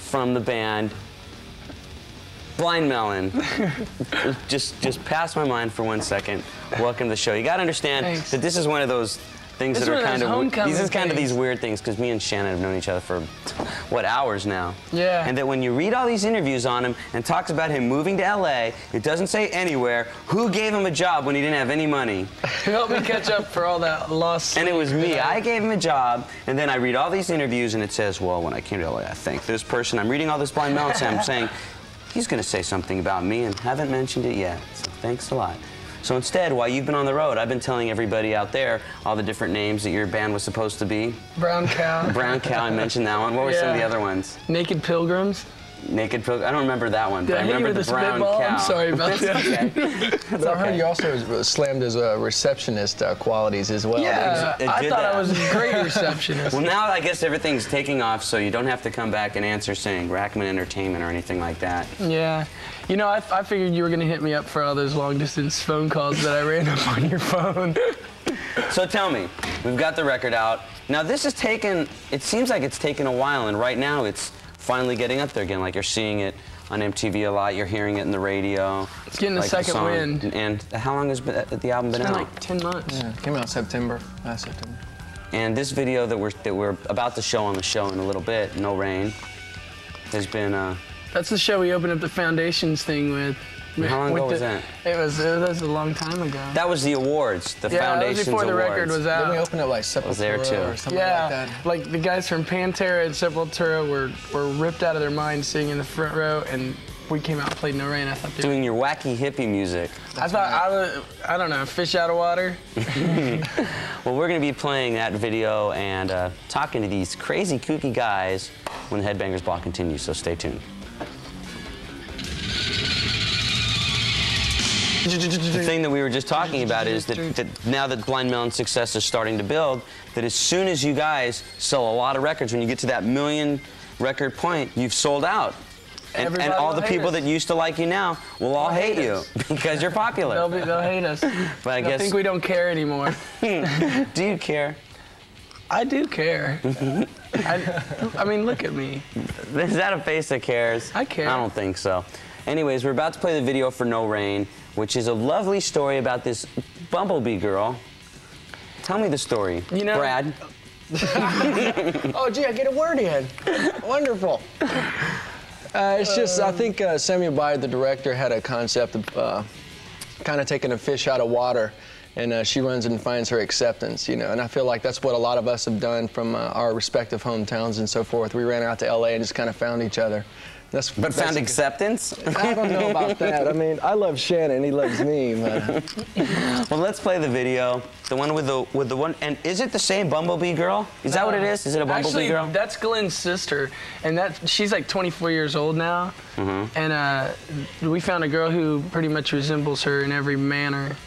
from the band Blind Melon. just pass my mind for 1 second. Welcome to the show. You got to understand that this is one of those things that are kind of these weird things, because me and Shannon have known each other for what, hours now. Yeah. And that when you read all these interviews on him and talks about him moving to LA, it doesn't say anywhere who gave him a job when he didn't have any money. Help me catch up for all that lost. And it was me. I gave him a job, and then I read all these interviews and it says, well, when I came to LA, I thanked this person. I'm reading all this Blind Melon, I'm saying, he's going to say something about me and haven't mentioned it yet. So thanks a lot. So instead, while you've been on the road, I've been telling everybody out there all the different names that your band was supposed to be. Brown Cow. Brown Cow, I mentioned that one. What were some of the other ones? Naked Pilgrims. Naked Pilgrims. I don't remember that one, but I remember the Brown Cow. I'm sorry about that. Okay. But I heard you also slammed his receptionist qualities as well. Yeah, I thought I was a great receptionist. Well, now I guess everything's taking off, so you don't have to come back and answer saying Rackman Entertainment or anything like that. Yeah. You know, I figured you were going to hit me up for all those long-distance phone calls that I ran up on your phone. So tell me, we've got the record out. Now, this has taken, it seems like it's taken a while, and right now it's finally getting up there again. Like, you're seeing it on MTV a lot, you're hearing it in the radio. It's getting a second wind. And how long has the album been out? Like 10 months. Yeah, it came out September, last September. And this video that we're about to show on the show in a little bit, No Rain, has been That's the show we opened up the Foundations thing with. How long ago was that? It was a long time ago. That was the awards, the Foundations that was before the awards. record was out. Then we opened up like Sepultura or something like that. Like the guys from Pantera and Sepultura were ripped out of their minds sitting in the front row, and we came out and played No Rain. I thought doing your wacky hippie music. I thought I don't know, fish out of water. Well, we're going to be playing that video and talking to these crazy, kooky guys when the Headbangers Ball continues, so stay tuned. The thing that we were just talking about is that now that Blind Melon's success is starting to build, that as soon as you guys sell a lot of records, when you get to that million record point, you've sold out. And all the people that used to like you now will all hate you because you're popular. They'll hate us. But I guess think we don't care anymore. Do you care? I do care. I mean, look at me. Is that a face that cares? I care. I don't think so. Anyways, we're about to play the video for No Rain, which is a lovely story about this Bumblebee girl. Tell me the story, you know, Brad. Oh, gee, I get a word in. Wonderful. It's just, I think Samuel Byer, the director, had a concept of kind of taking a fish out of water, and she runs and finds her acceptance, you know. And I feel like that's what a lot of us have done from our respective hometowns and so forth. We ran out to LA and just kind of found each other. But found acceptance? I don't know about that. I mean, I love Shannon, he loves me. But well, let's play the video. The one with the one, and is it the same Bumblebee girl? Is that what it is? Is it a Bumblebee girl? That's Glenn's sister, and she's like 24 years old now. And we found a girl who pretty much resembles her in every manner.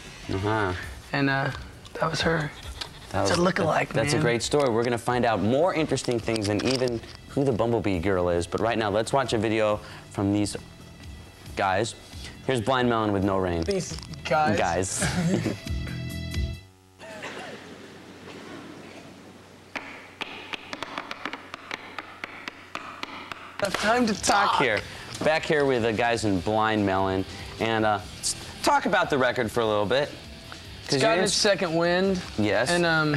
And that was her. It's a look-alike, man. That's a great story. We're going to find out more interesting things than even who the Bumblebee girl is. But right now, let's watch a video from these guys. Here's Blind Melon with No Rain. These guys. Time to talk here. Back here with the guys in Blind Melon. And talk about the record for a little bit. It's got its second wind. Yes. And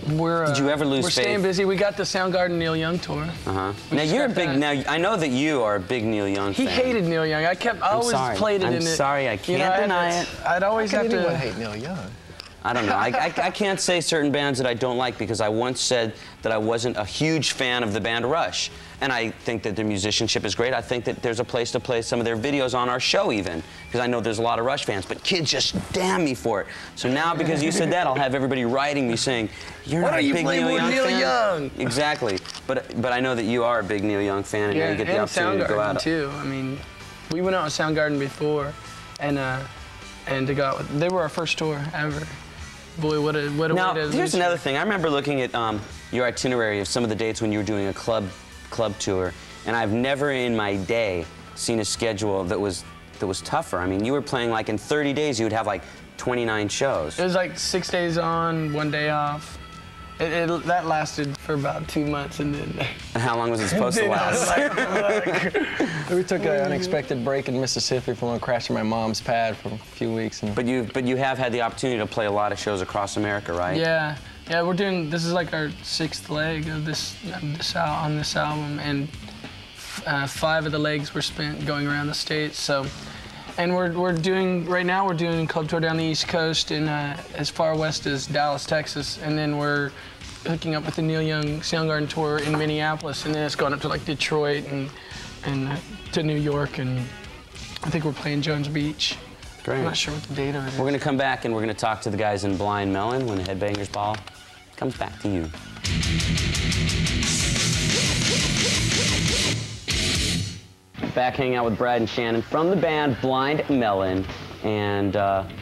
did you ever lose We're faith? Staying busy. We got the Soundgarden Neil Young tour. Now you're a big. Now I know that you are a big Neil Young fan. He hated Neil Young. I always played it in it. I'm sorry, I can't deny it. I'd always have to. Anyone hate Neil Young? I don't know. I can't say certain bands that I don't like because I once said that I wasn't a huge fan of the band Rush. And I think that their musicianship is great. I think that there's a place to play some of their videos on our show even, because I know there's a lot of Rush fans, but kids just damn me for it. So now, because you said that, I'll have everybody writing me saying, you're not a big Neil Young fan? Exactly. But I know that you are a big Neil Young fan, and you get the opportunity to go out. Too. I mean, we went out with Soundgarden before, and to go out with, they were our first tour ever. Boy, what a way to Now, here's another thing. I remember looking at your itinerary of some of the dates when you were doing a club tour, and I've never in my day seen a schedule that was tougher. I mean, you were playing like in 30 days, you would have like 29 shows. It was like 6 days on, 1 day off. That lasted for about 2 months, and then. And how long was it supposed to last? We took an unexpected break in Mississippi from crashing my mom's pad for a few weeks. And But you have had the opportunity to play a lot of shows across America, right? Yeah, we're doing. This is like our 6th leg of this on this album, and 5 of the legs were spent going around the States. So, and we're doing right now. We're doing a club tour down the East Coast and as far west as Dallas, Texas, and then we're hooking up with the Neil Young Soundgarden tour in Minneapolis, and then it's going up to like Detroit and to New York, and I think we're playing Jones Beach. Great. I'm not sure what the date of it is. We're going to come back and we're going to talk to the guys in Blind Melon when the Headbangers Ball comes back to you. Back hanging out with Brad and Shannon from the band Blind Melon. And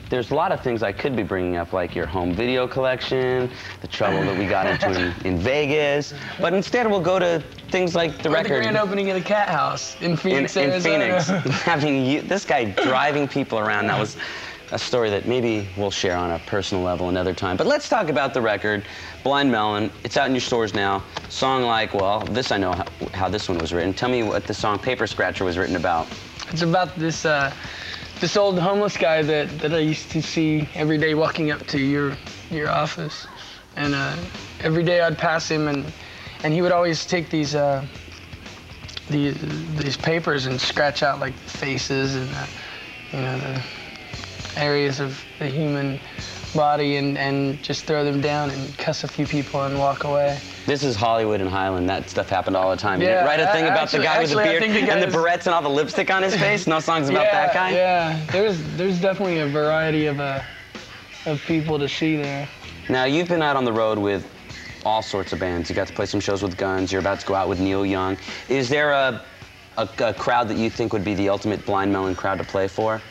there's a lot of things I could be bringing up, like your home video collection, the trouble that we got into in Vegas. But instead, we'll go to things like the record. The grand opening of the Cat House in Phoenix, Arizona. Having this guy driving people around, that was a story that maybe we'll share on a personal level another time. But let's talk about the record, Blind Melon. It's out in your stores now. Song like, well, this I know how this one was written. Tell me what the song Paper Scratcher was written about. It's about this this old homeless guy that I used to see every day walking up to your office, and every day I'd pass him, and he would always take these papers and scratch out like faces and the areas of the human body and just throw them down and cuss a few people and walk away. This is Hollywood and Highland. That stuff happened all the time. You Yeah, didn't write a thing about the guy with the beard and the guys- barrettes and all the lipstick on his face? No songs about that guy? Yeah, there's definitely a variety of people to see there. Now, you've been out on the road with all sorts of bands. You got to play some shows with Guns. You're about to go out with Neil Young. Is there a crowd that you think would be the ultimate Blind Melon crowd to play for?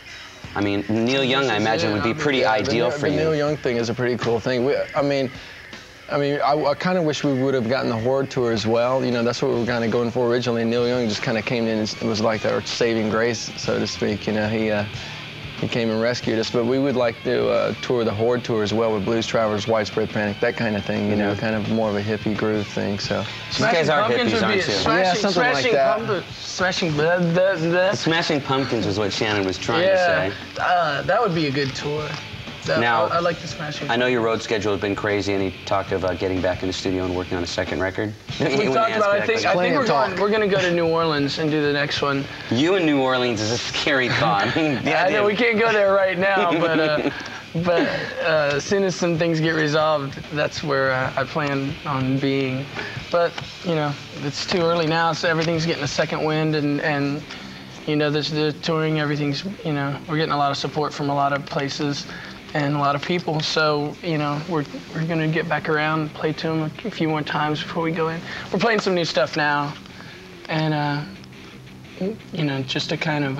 I mean, Neil Young, I imagine, would be pretty ideal for you. The Neil Young thing is a pretty cool thing. I kind of wish we would have gotten the Horde tour as well. You know, that's what we were kind of going for originally. Neil Young just kind of came in and it was like our saving grace, so to speak. You know, he came and rescued us. But we would like to tour the Horde tour as well with Blues Travelers, Widespread Panic, that kind of thing. You know, kind of more of a hippie groove thing. So you guys are hippies, aren't you? Yeah, something like that. Smashing Pumpkins was what Shannon was trying to say. That would be a good tour. Now, I like the Smashing. I know your road schedule has been crazy, and he talked about getting back in the studio and working on a second record. We talked about. I think we're going to go to New Orleans and do the next one. You in New Orleans is a scary thought. I know we can't go there right now, but as soon as some things get resolved, that's where I plan on being. But you know, it's too early now, so everything's getting a second wind, and you know, the touring, everything's, you know, we're getting a lot of support from a lot of places and a lot of people. So, you know, we're gonna get back around, play to them a few more times before we go in. We're playing some new stuff now, and you know, just to kind of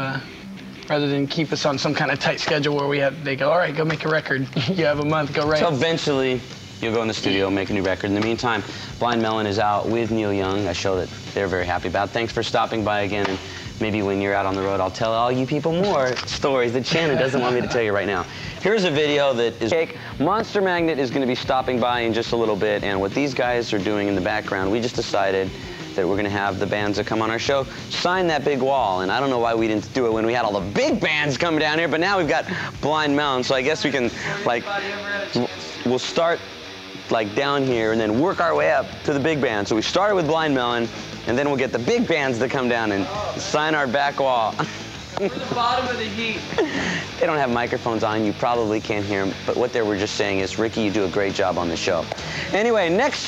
rather than keep us on some kind of tight schedule where they go, all right, go make a record. You have a month, go write. So eventually, you'll go in the studio, make a new record. In the meantime, Blind Melon is out with Neil Young, a show that they're very happy about. Thanks for stopping by again, and maybe when you're out on the road, I'll tell all you people more stories that Shannon doesn't want me to tell you right now. Here's a video that is fake. Monster Magnet is going to be stopping by in just a little bit, and what these guys are doing in the background, we just decided that we're going to have the bands that come on our show sign that big wall. And I don't know why we didn't do it when we had all the big bands coming down here, but now we've got Blind Melon, so I guess we can, like, we'll start like down here and then work our way up to the big band. So we started with Blind Melon, and then we'll get the big bands to come down and sign our back wall. We're the bottom of the heap. They don't have microphones on, you probably can't hear them, but what they were just saying is, Ricky, you do a great job on the show. Anyway, next